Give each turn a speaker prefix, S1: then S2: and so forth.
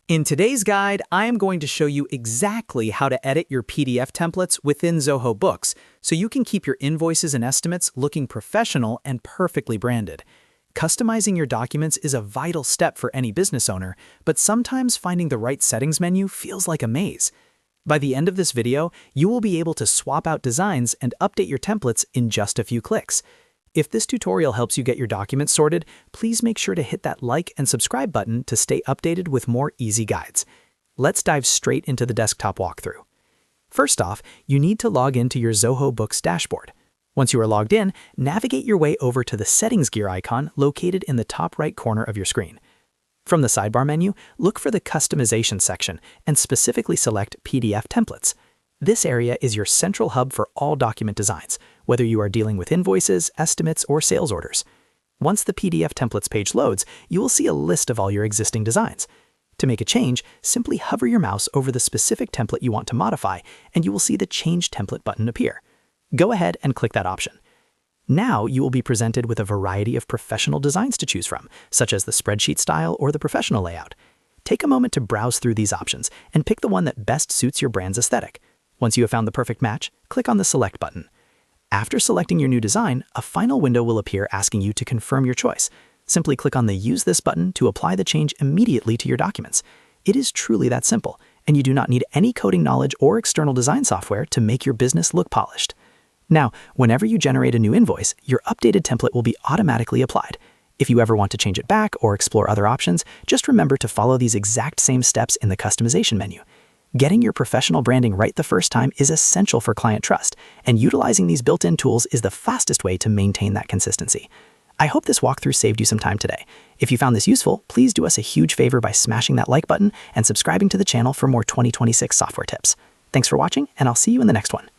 S1: In today's guide, I am going to show you exactly how to edit your PDF templates within Zoho Books so you can keep your invoices and estimates looking professional and perfectly branded. Customizing your documents is a vital step for any business owner, but sometimes finding the right settings menu feels like a maze. By the end of this video, you will be able to swap out designs and update your templates in just a few clicks. If this tutorial helps you get your documents sorted, please make sure to hit that like and subscribe button to stay updated with more easy guides. Let's dive straight into the desktop walkthrough. First off, you need to log into your Zoho Books dashboard. Once you are logged in, navigate your way over to the settings gear icon located in the top right corner of your screen. From the sidebar menu, look for the Customization section and specifically select PDF Templates. This area is your central hub for all document designs, whether you are dealing with invoices, estimates, or sales orders. Once the PDF Templates page loads, you will see a list of all your existing designs. To make a change, simply hover your mouse over the specific template you want to modify, and you will see the Change Template button appear. Go ahead and click that option. Now you will be presented with a variety of professional designs to choose from, such as the spreadsheet style or the professional layout. Take a moment to browse through these options and pick the one that best suits your brand's aesthetic. Once you have found the perfect match, click on the Select button. After selecting your new design, a final window will appear asking you to confirm your choice. Simply click on the Use This button to apply the change immediately to your documents. It is truly that simple, and you do not need any coding knowledge or external design software to make your business look polished. Now, whenever you generate a new invoice, your updated template will be automatically applied. If you ever want to change it back or explore other options, just remember to follow these exact same steps in the customization menu. Getting your professional branding right the first time is essential for client trust, and utilizing these built-in tools is the fastest way to maintain that consistency. I hope this walkthrough saved you some time today. If you found this useful, please do us a huge favor by smashing that like button and subscribing to the channel for more 2026 software tips. Thanks for watching, and I'll see you in the next one.